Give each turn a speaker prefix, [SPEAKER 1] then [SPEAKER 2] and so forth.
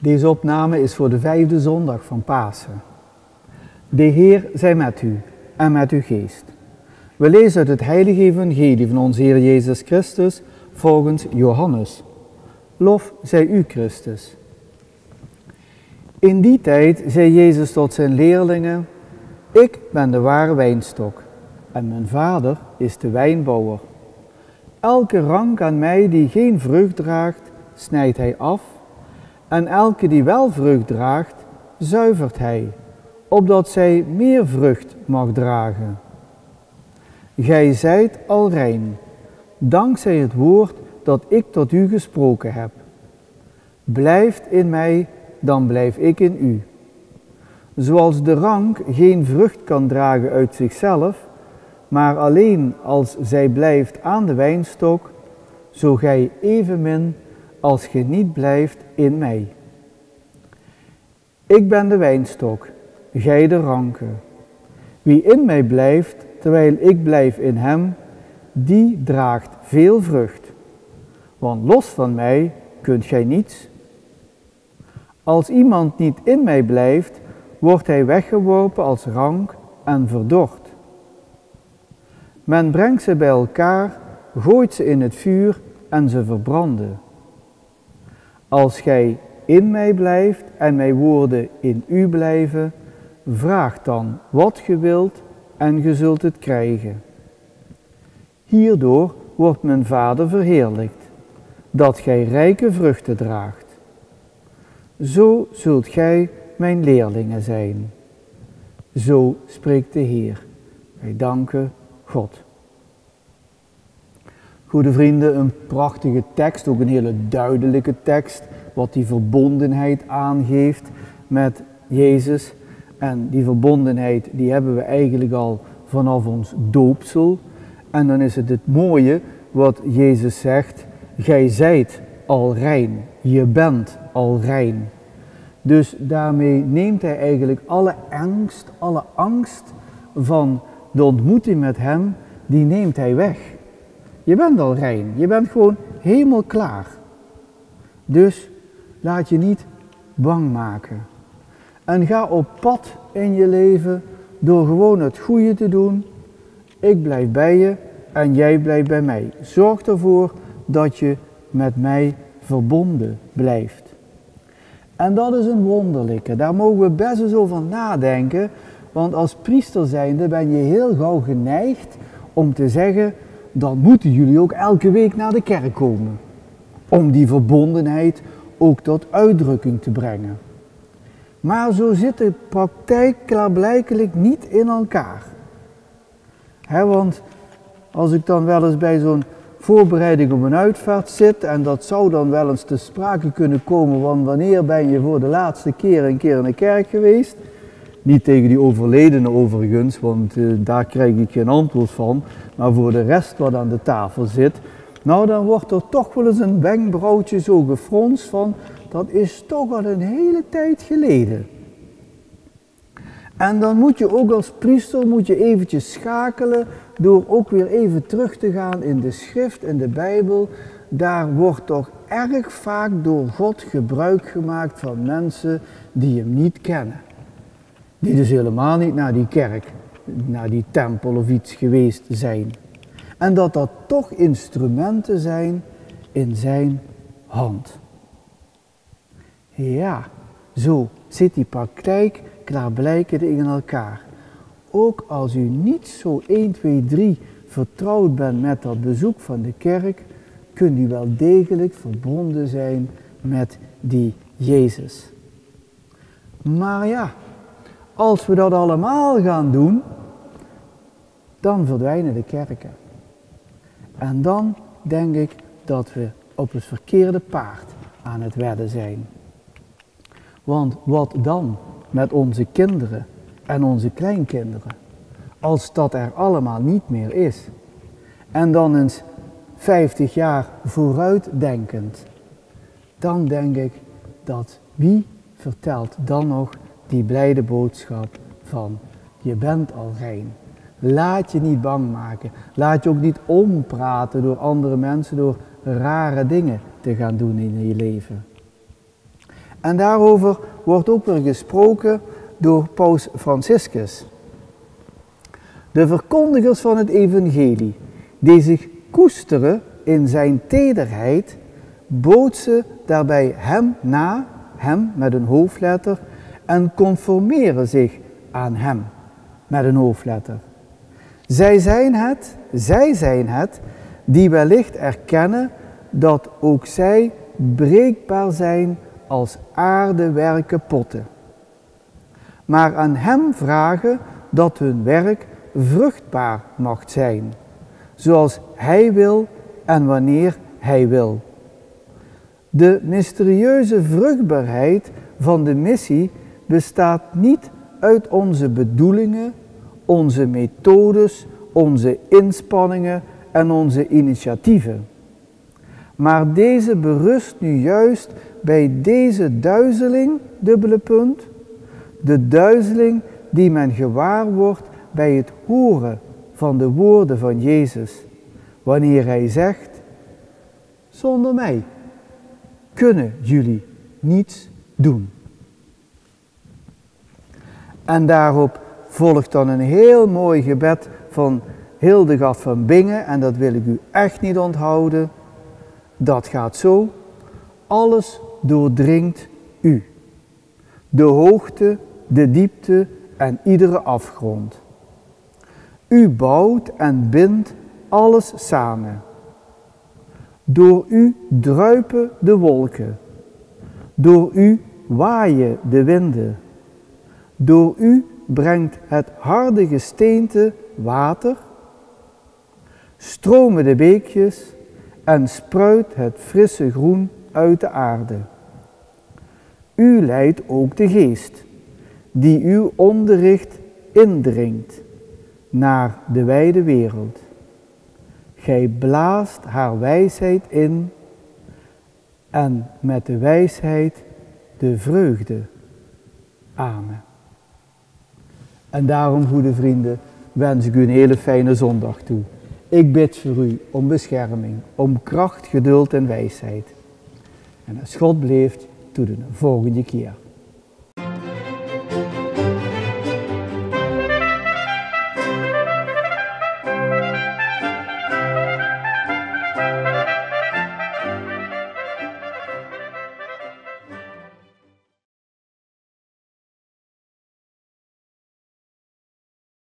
[SPEAKER 1] Deze opname is voor de 5e zondag van Pasen. De Heer zij met u en met uw geest. We lezen uit het heilige evangelie van onze Heer Jezus Christus volgens Johannes. Lof zij u, Christus. In die tijd zei Jezus tot zijn leerlingen: Ik ben de ware wijnstok en mijn Vader is de wijnbouwer. Elke rank aan mij die geen vrucht draagt, snijdt hij af, en elke die wel vrucht draagt, zuivert hij, opdat zij meer vrucht mag dragen. Gij zijt al rein, dankzij het woord dat ik tot u gesproken heb. Blijft in mij, dan blijf ik in u. Zoals de rank geen vrucht kan dragen uit zichzelf, maar alleen als zij blijft aan de wijnstok, zo gij evenmin als ge niet blijft in mij. Ik ben de wijnstok, gij de ranken. Wie in mij blijft, terwijl ik blijf in hem, die draagt veel vrucht. Want los van mij kunt gij niets. Als iemand niet in mij blijft, wordt hij weggeworpen als rank en verdord. Men brengt ze bij elkaar, gooit ze in het vuur en ze verbranden. Als gij in mij blijft en mijn woorden in u blijven, vraag dan wat ge wilt en ge zult het krijgen. Hierdoor wordt mijn Vader verheerlijkt, dat gij rijke vruchten draagt. Zo zult gij mijn leerlingen zijn. Zo spreekt de Heer. Wij danken God. Goede vrienden, een prachtige tekst, ook een hele duidelijke tekst, wat die verbondenheid aangeeft met Jezus. En die verbondenheid, die hebben we eigenlijk al vanaf ons doopsel. En dan is het mooie wat Jezus zegt: gij zijt al rein, je bent al rein. Dus daarmee neemt hij eigenlijk alle angst van de ontmoeting met hem, die neemt hij weg. Je bent al rein, je bent gewoon helemaal klaar. Dus laat je niet bang maken. En ga op pad in je leven door gewoon het goede te doen. Ik blijf bij je en jij blijft bij mij. Zorg ervoor dat je met mij verbonden blijft. En dat is een wonderlijke, daar mogen we best eens over nadenken, want als priester zijnde ben je heel gauw geneigd om te zeggen: dan moeten jullie ook elke week naar de kerk komen, om die verbondenheid ook tot uitdrukking te brengen. Maar zo zit de praktijk klaarblijkelijk niet in elkaar. Want als ik dan wel eens bij zo'n voorbereiding op een uitvaart zit, en dat zou dan wel eens te sprake kunnen komen, want wanneer ben je voor de laatste keer een keer in de kerk geweest? Niet tegen die overledene overigens, want daar krijg ik geen antwoord van, maar voor de rest wat aan de tafel zit, nou dan wordt er toch wel eens een wenkbrauwtje zo gefronst van: dat is toch al een hele tijd geleden. En dan moet je ook als priester eventjes schakelen door ook weer even terug te gaan in de schrift, in de Bijbel. Daar wordt toch erg vaak door God gebruik gemaakt van mensen die hem niet kennen. Die dus helemaal niet naar die kerk, naar die tempel of iets geweest zijn. En dat toch instrumenten zijn in zijn hand. Ja, zo zit die praktijk klaarblijkelijk in elkaar. Ook als u niet zo 1, 2, 3 vertrouwd bent met dat bezoek van de kerk, kunt u wel degelijk verbonden zijn met die Jezus. Maar ja, als we dat allemaal gaan doen, dan verdwijnen de kerken. En dan denk ik dat we op het verkeerde paard aan het wedden zijn. Want wat dan met onze kinderen en onze kleinkinderen, als dat er allemaal niet meer is? En dan eens 50 jaar vooruitdenkend, dan denk ik dat wie vertelt dan nog die blijde boodschap van: je bent al rein. Laat je niet bang maken. Laat je ook niet ompraten door andere mensen, door rare dingen te gaan doen in je leven. En daarover wordt ook weer gesproken door Paus Franciscus. De verkondigers van het evangelie, die zich koesteren in zijn tederheid, bootsen daarbij hem na, hem met een hoofdletter, en conformeren zich aan hem met een hoofdletter. Zij zijn het die wellicht erkennen dat ook zij breekbaar zijn als aardewerken potten. Maar aan hem vragen dat hun werk vruchtbaar mag zijn, zoals hij wil en wanneer hij wil. De mysterieuze vruchtbaarheid van de missie bestaat niet uit onze bedoelingen, onze methodes, onze inspanningen en onze initiatieven. Maar deze berust nu juist bij deze duizeling, dubbele punt, de duizeling die men gewaar wordt bij het horen van de woorden van Jezus, wanneer hij zegt: zonder mij kunnen jullie niets doen. En daarop volgt dan een heel mooi gebed van Hildegard van Bingen, en dat wil ik u echt niet onthouden. Dat gaat zo: alles doordringt u, de hoogte, de diepte en iedere afgrond. U bouwt en bindt alles samen. Door u druipen de wolken, door u waaien de winden, door u brengt het harde gesteente water, stromen de beekjes en spruit het frisse groen uit de aarde. U leidt ook de geest, die uw onderricht indringt naar de wijde wereld. Gij blaast haar wijsheid in en met de wijsheid de vreugde. Amen. En daarom, goede vrienden, wens ik u een hele fijne zondag toe. Ik bid voor u om bescherming, om kracht, geduld en wijsheid. En als God bleeft, tot de volgende keer.